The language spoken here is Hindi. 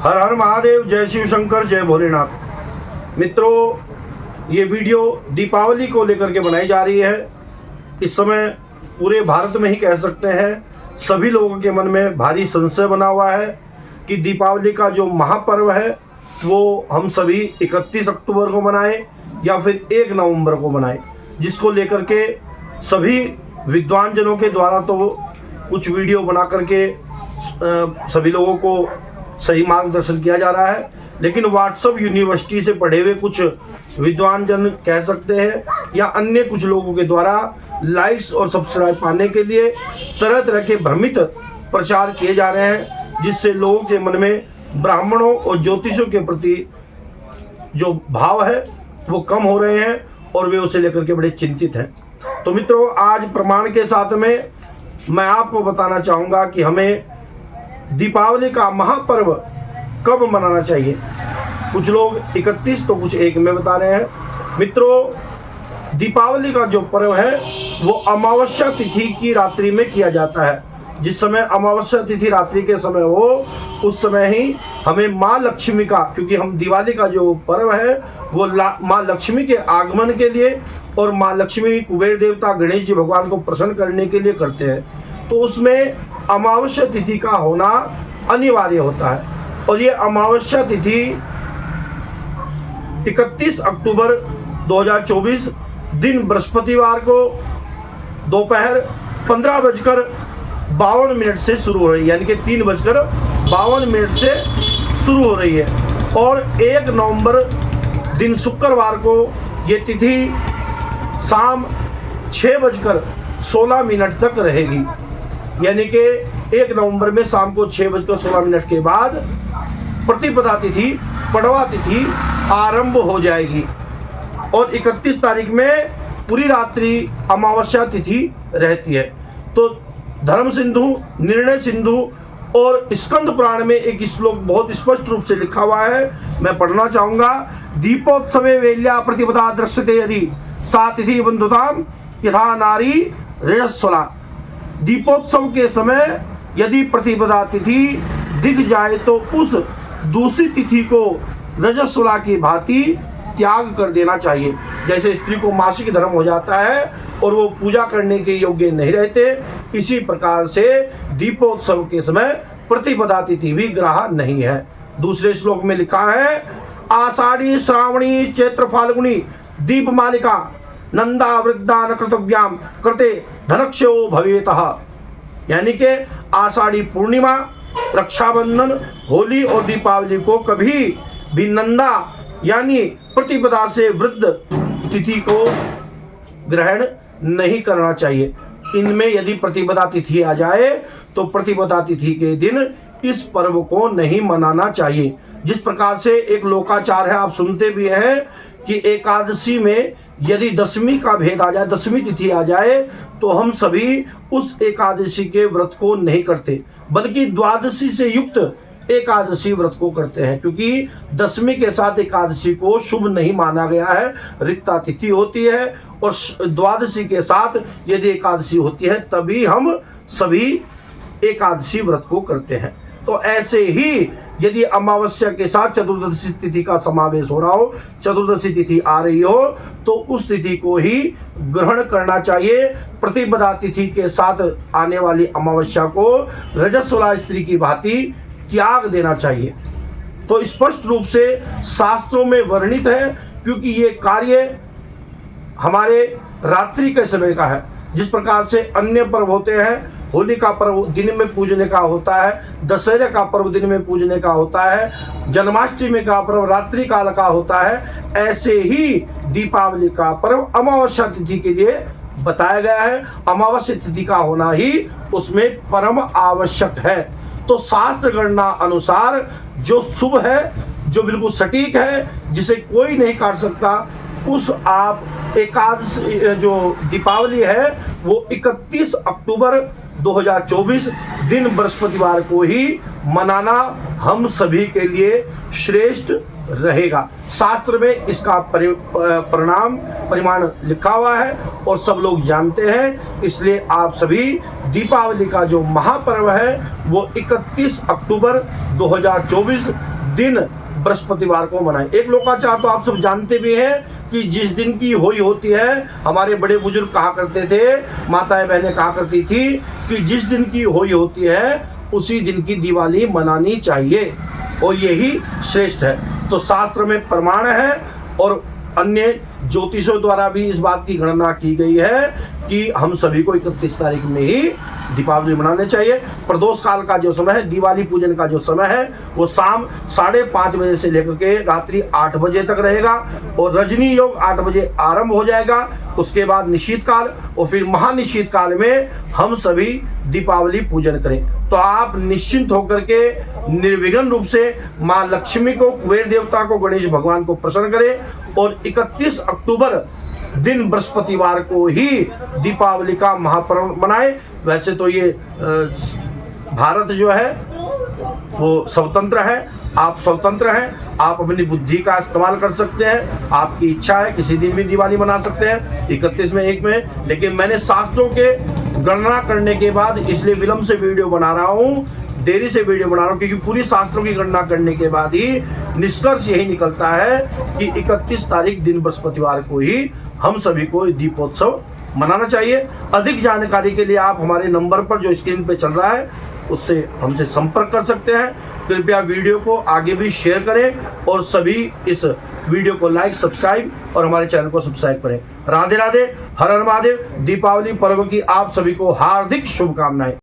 हर हर महादेव, जय शिव शंकर, जय भोलेनाथ। मित्रों, ये वीडियो दीपावली को लेकर के बनाई जा रही है। इस समय पूरे भारत में ही कह सकते हैं सभी लोगों के मन में भारी संशय बना हुआ है कि दीपावली का जो महापर्व है वो हम सभी 31 अक्टूबर को मनाएं या फिर 1 नवंबर को मनाएं, जिसको लेकर के सभी विद्वान जनों के द्वारा तो कुछ वीडियो बना करके सभी लोगों को सही मार्गदर्शन किया जा रहा है, लेकिन व्हाट्सएप यूनिवर्सिटी से पढ़े हुए कुछ विद्वान जन कह सकते हैं या अन्य कुछ लोगों के द्वारा लाइक्स और सब्सक्राइब पाने के लिए तरह तरह के भ्रमित प्रचार किए जा रहे हैं, जिससे लोगों के मन में ब्राह्मणों और ज्योतिषों के प्रति जो भाव है वो कम हो रहे हैं और वे उसे लेकर के बड़े चिंतित हैं। तो मित्रों, आज प्रमाण के साथ में मैं आपको बताना चाहूँगा कि हमें दीपावली का महापर्व कब मनाना चाहिए। कुछ लोग 31 तो कुछ 1 में बता रहे हैं। मित्रों, दीपावली का जो पर्व है वो अमावस्या तिथि की रात्रि में किया जाता है। जिस समय अमावस्या तिथि रात्रि के समय हो उस समय ही हमें माँ लक्ष्मी का, क्योंकि हम दिवाली का जो पर्व है वो माँ लक्ष्मी के आगमन के लिए और माँ लक्ष्मी, कुबेर देवता, गणेश जी भगवान को प्रसन्न करने के लिए करते हैं, तो उसमें अमावस्या तिथि का होना अनिवार्य होता है। और ये अमावस्या तिथि 31 अक्टूबर 2024 दिन बृहस्पतिवार को दोपहर 15:52 से शुरू हो रही है, यानी कि 3:52 से शुरू हो रही है। और 1 नवंबर दिन शुक्रवार को ये तिथि शाम 6:16 तक रहेगी, यानी कि 1 नवंबर में शाम को 6:16 के बाद प्रतिपदा तिथि, पड़वा तिथि आरंभ हो जाएगी और 31 तारीख में पूरी रात्रि अमावस्या तिथि रहती है। तो धर्म सिंधु, निर्णय सिंधु और स्कंद पुराण में एक श्लोक बहुत स्पष्ट रूप से लिखा हुआ है, मैं पढ़ना चाहूँगा। दीपोत्सवे वेल्या प्रतिपदा दृश्यते यदि सा तिथि बंधुताम यथा नारी रजस्वला। दीपोत्सव के समय यदि प्रतिपदा तिथि दिख जाए तो उस दूसरी तिथि को रजस्वला की भांति त्याग कर देना चाहिए। जैसे स्त्री को मासिक धर्म हो जाता है और वो पूजा करने के योग्य नहीं रहते, इसी प्रकार से दीपोत्सव के समय प्रतिपदा तिथि भी ग्रह नहीं है। दूसरे श्लोक में लिखा है, आषाढ़ी श्रावणी चैत्र फाल्गुनी दीपमालिका नंदा वृद्धा न कृतव्याम कृते धनक्षयो भवेतः। यानी कि आषाढ़ी पूर्णिमा, रक्षाबंधन, होली और दीपावली को कभी भी नंदा यानी प्रतिपदा से वृद्ध तिथि को ग्रहण नहीं करना चाहिए। इनमें यदि प्रतिपदा तिथि आ जाए तो प्रतिपदा तिथि के दिन इस पर्व को नहीं मनाना चाहिए। जिस प्रकार से एक लोकाचार है, आप सुनते भी हैं कि एकादशी में यदि 10वीं का भेद आ जाए, 10वीं तिथि आ जाए, तो हम सभी उस एकादशी के व्रत को नहीं करते, बल्कि द्वादशी से युक्त एकादशी व्रत को करते हैं, क्योंकि 10वीं के साथ एकादशी को शुभ नहीं माना गया है। रिक्ता तिथि होती है और द्वादशी के साथ यदि एकादशी होती है तभी हम सभी एकादशी व्रत को करते हैं। तो ऐसे ही यदि अमावस्या के साथ चतुर्दशी तिथि का समावेश हो रहा हो, चतुर्दशी तिथि आ रही हो, तो उस तिथि को ही ग्रहण करना चाहिए। प्रतिपदा तिथि के साथ आने वाली अमावस्या को रजस्वला स्त्री की भांति त्याग देना चाहिए। तो स्पष्ट रूप से शास्त्रों में वर्णित है, क्योंकि ये कार्य हमारे रात्रि के समय का है। जिस प्रकार से अन्य पर्व होते हैं, होली का पर्व दिन में पूजने का होता है, दशहरे का पर्व दिन में पूजने का होता है, जन्माष्टमी का पर्व रात्रि काल का होता है, ऐसे ही दीपावली का पर्व अमावस्या तिथि के लिए बताया गया है। अमावस्या तिथि का होना ही उसमें परम आवश्यक है। तो शास्त्र गणना अनुसार जो शुभ है, जो बिल्कुल सटीक है, जिसे कोई नहीं काट सकता, उस आप एकादशी जो दीपावली है वो 31 अक्टूबर 2024 दिन बृहस्पतिवार को ही मनाना हम सभी के लिए श्रेष्ठ रहेगा। शास्त्र में इसका परिमाण लिखा हुआ है और सब लोग जानते हैं। इसलिए आप सभी दीपावली का जो महापर्व है वो 31 अक्टूबर 2024 दिन बृहस्पतिवार को मनाएं। एक लोकाचार तो आप सब जानते भी हैं कि जिस दिन की होली होती है, हमारे बड़े बुजुर्ग कहा करते थे, माताएं बहनें कहा करती थी कि जिस दिन की होली होती है उसी दिन की दिवाली मनानी चाहिए और यही श्रेष्ठ है। तो शास्त्र में प्रमाण है और अन्य ज्योतिषों द्वारा भी इस बात की गणना की गई है कि हम सभी को 31 तारीख में ही दीपावली मनाने चाहिए। प्रदोष काल का जो समय है, दिवाली पूजन का जो समय है, वो शाम 5:30 बजे से लेकर के रात्रि 8 बजे तक रहेगा और रजनी योग 8 बजे आरंभ हो जाएगा। उसके बाद निशीत काल और फिर महानिशीत काल में हम सभी दीपावली पूजन करें। तो आप निश्चिंत होकर के निर्विघ्न रूप से माँ लक्ष्मी को, कुबेर देवता को, गणेश भगवान को प्रसन्न करें और 31 अक्टूबर दिन बृहस्पतिवार को ही दीपावली का महापर्व मनाए। वैसे तो ये भारत जो है वो स्वतंत्र है, आप स्वतंत्र हैं, आप अपनी बुद्धि का इस्तेमाल कर सकते हैं। आपकी इच्छा है किसी दिन भी दिवाली मना सकते हैं, 31 में, 1 में। लेकिन मैंने शास्त्रों के गणना करने के बाद इसलिए विलंब से वीडियो बना रहा हूँ, देरी से वीडियो बना रहा हूँ, क्योंकि पूरी शास्त्रों की गणना करने के बाद ही निष्कर्ष यही निकलता है कि 31 तारीख दिन बृहस्पतिवार को ही हम सभी को दीपोत्सव मनाना चाहिए। अधिक जानकारी के लिए आप हमारे नंबर पर जो स्क्रीन पे चल रहा है उससे हमसे संपर्क कर सकते हैं। कृपया वीडियो को आगे भी शेयर करें और सभी इस वीडियो को लाइक, सब्सक्राइब और हमारे चैनल को सब्सक्राइब करें। राधे राधे, हर हर महादेव। दीपावली पर्व की आप सभी को हार्दिक शुभकामनाएं।